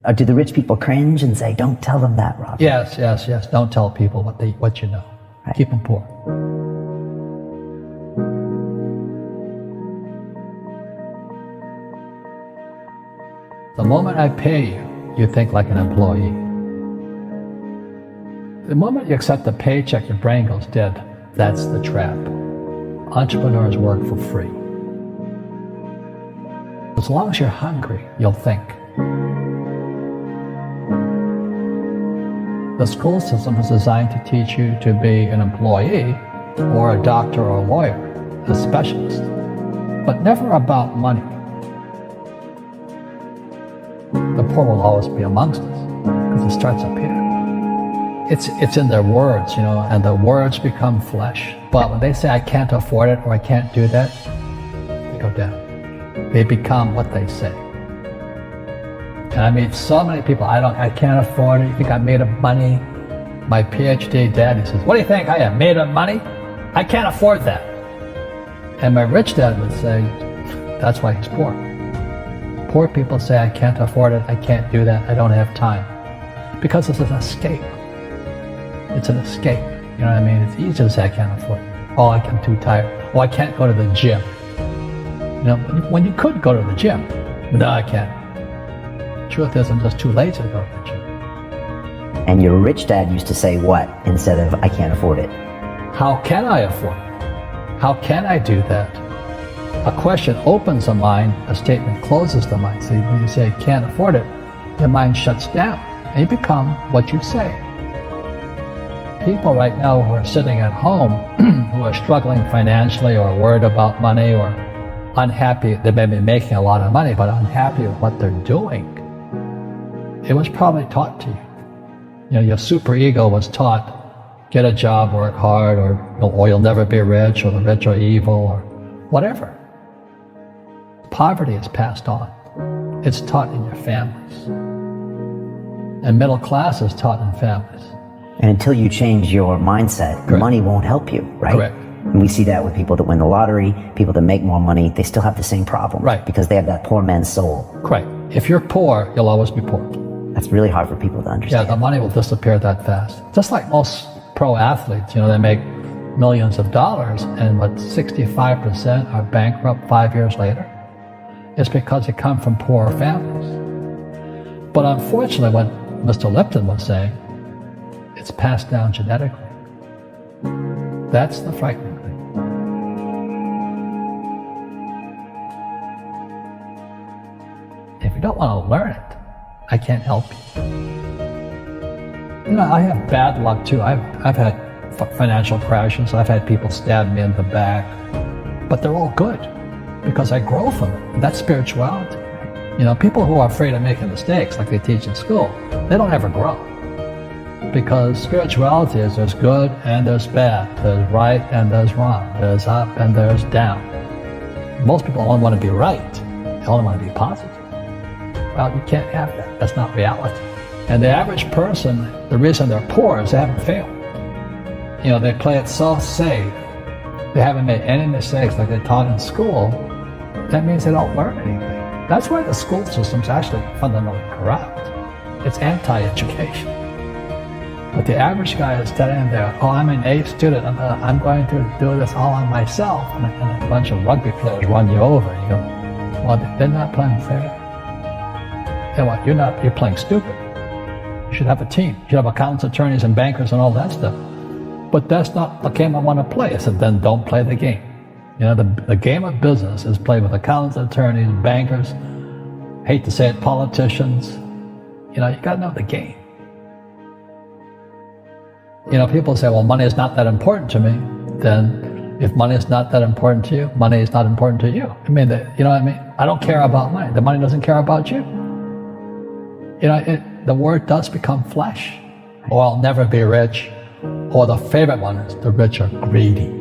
Or do the rich people cringe and say, don't tell them that, Rob? Yes. Don't tell people what you know. Right. Keep them poor. The moment I pay you, you think like an employee. The moment you accept the paycheck, your brain goes dead. That's the trap. Entrepreneurs work for free. As long as you're hungry, you'll think. The school system is designed to teach you to be an employee or a doctor or a lawyer, a specialist, but never about money. The poor will always be amongst us because it starts up here. It's in their words, and the words become flesh. But when they say, I can't afford it or I can't do that, they go down. They become what they say. And I meet so many people, I can't afford it. You think I'm made of money? My PhD daddy says, what do you think I am, made of money? I can't afford that. And my rich dad would say, that's why he's poor. Poor people say, I can't afford it, I can't do that, I don't have time. Because it's an escape. It's an escape. You know what I mean? It's easy to say I can't afford it. Oh, I'm too tired. Oh, I can't go to the gym. When you could go to the gym. No, I can't. Truth is, I'm just too lazy to go to the gym. And your rich dad used to say what instead of, I can't afford it? How can I afford it? How can I do that? A question opens the mind, a statement closes the mind. See, when you say can't afford it, your mind shuts down and you become what you say. People right now who are sitting at home, who are struggling financially or worried about money or unhappy, they may be making a lot of money, but unhappy with what they're doing. It was probably taught to you. Your super ego was taught, get a job, work hard, or you'll never be rich, or the rich are evil, or whatever. Poverty is passed on. It's taught in your families. And middle class is taught in families. And until you change your mindset, Correct. Money won't help you, right? Correct. And we see that with people that win the lottery, people that make more money, they still have the same problem. Right. Because they have that poor man's soul. Correct. If you're poor, you'll always be poor. That's really hard for people to understand. Yeah, the money will disappear that fast. Just like most pro athletes, they make millions of dollars, and 65% are bankrupt 5 years later. It's because they come from poor families. But unfortunately, what Mr. Lipton was saying, it's passed down genetically. That's the frightening thing. If you don't want to learn it, I can't help you. I have bad luck too. I've had financial crashes. I've had people stab me in the back, but they're all good because I grow from it. And that's spirituality. People who are afraid of making mistakes, like they teach in school, they don't ever grow. Because spirituality is there's good and there's bad, there's right and there's wrong, there's up and there's down. Most people only want to be right, they only want to be positive. Well, you can't have that, that's not reality. And the average person, the reason they're poor is they haven't failed. They play it so safe, they haven't made any mistakes like they taught in school. That means they don't learn anything. That's why the school system's actually fundamentally corrupt. It's anti-education. But the average guy is standing there, I'm an A student, I'm going to do this all on myself, and a bunch of rugby players run you over, and you go, well, they're not playing fair. And what, you're playing stupid. You should have a team. You should have accountants, attorneys, and bankers, and all that stuff. But that's not the game I want to play. I said, then don't play the game. The game of business is played with accountants, attorneys, bankers, hate to say it, politicians. You got to know the game. People say, well, money is not that important to me. Then if money is not that important to you, money is not important to you. You know what I mean? I don't care about money. The money doesn't care about you. The word does become flesh. Or I'll never be rich. Or the favorite one is the rich are greedy.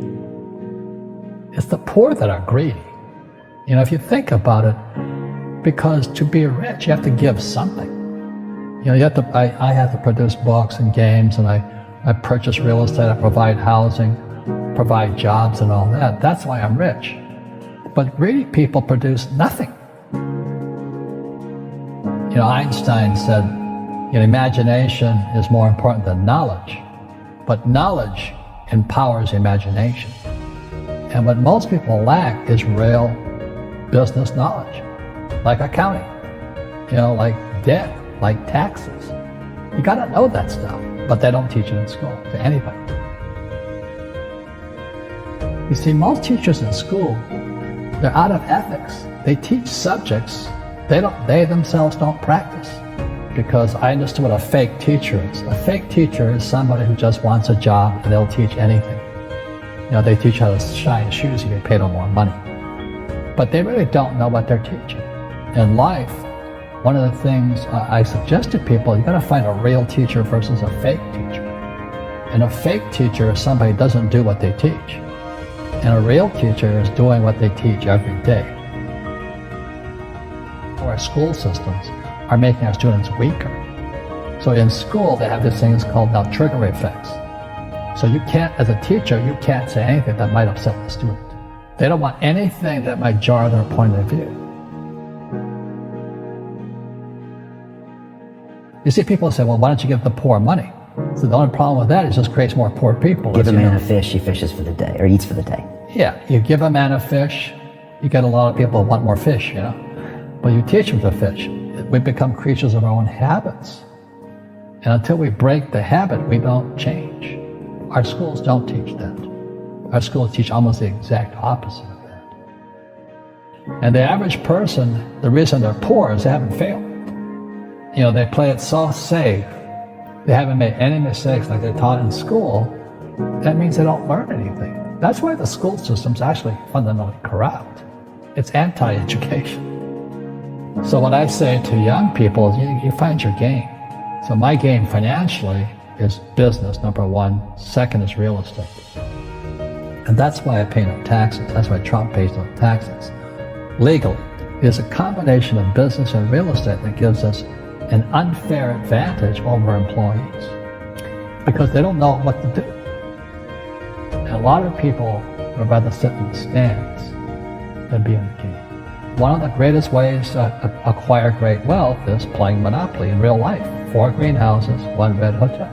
It's the poor that are greedy. If you think about it, because to be rich, you have to give something. I have to produce books and games, and I purchase real estate, I provide housing, provide jobs and all that. That's why I'm rich. But greedy people produce nothing. Einstein said, imagination is more important than knowledge, but knowledge empowers imagination. And what most people lack is real business knowledge, like accounting, like debt, like taxes. You got to know that stuff, but they don't teach it in school to anybody. You see, most teachers in school, they're out of ethics. They teach subjects they themselves don't practice. Because I understood what a fake teacher is. A fake teacher is somebody who just wants a job and they'll teach anything. They teach how to shine shoes, you get paid them more money. But they really don't know what they're teaching. In life, one of the things I suggest to people, you gotta find a real teacher versus a fake teacher. And a fake teacher is somebody who doesn't do what they teach. And a real teacher is doing what they teach every day. Our school systems are making our students weaker. So in school, they have these things called now trigger effects. So you can't, as a teacher, you can't say anything that might upset the student. They don't want anything that might jar their point of view. You see people say, well, why don't you give the poor money? So the only problem with that is it just creates more poor people. Give a man a fish, he fishes for the day, or eats for the day. Yeah, you give a man a fish, you get a lot of people who want more fish, But you teach them to fish. We become creatures of our own habits. And until we break the habit, we don't change. Our schools don't teach that. Our schools teach almost the exact opposite of that. And the average person, the reason they're poor is they haven't failed. They play it so safe. They haven't made any mistakes like they're taught in school. That means they don't learn anything. That's why the school system's actually fundamentally corrupt. It's anti-education. So what I say to young people is you find your game. So my game financially is business, number one. Second is real estate. And that's why I pay no taxes. That's why Trump pays no taxes. Legally, it's a combination of business and real estate that gives us an unfair advantage over employees because they don't know what to do. And a lot of people would rather sit in the stands than be in the game. One of the greatest ways to acquire great wealth is playing Monopoly in real life. 4 greenhouses, 1 red hotel.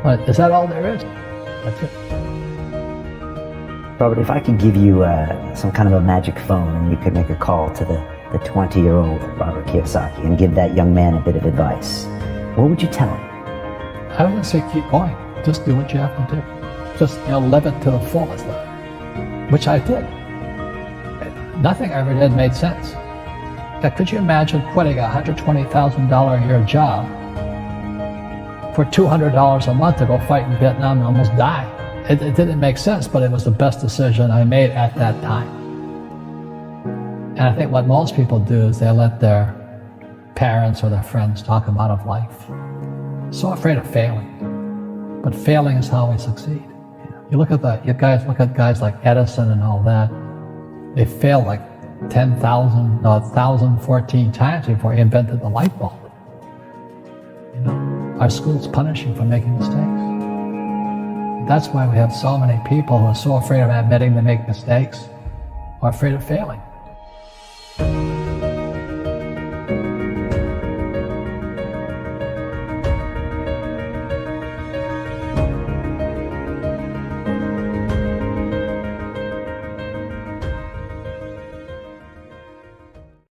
But is that all there is? That's it. Robert, if I could give you some kind of a magic phone and you could make a call to the 20-year-old Robert Kiyosaki and give that young man a bit of advice, what would you tell him? I would say keep going. Just do what you have to do. Just live it to the fullest, which I did. Nothing I ever did made sense. Could you imagine quitting a $120,000 a year job for $200 a month to go fight in Vietnam and almost die? It didn't make sense, but it was the best decision I made at that time. And I think what most people do is they let their parents or their friends talk them out of life. So afraid of failing. But failing is how we succeed. You look at guys like Edison and all that. They failed like 1,014 times before he invented the light bulb. Our school's punishing for making mistakes. That's why we have so many people who are so afraid of admitting they make mistakes or afraid of failing.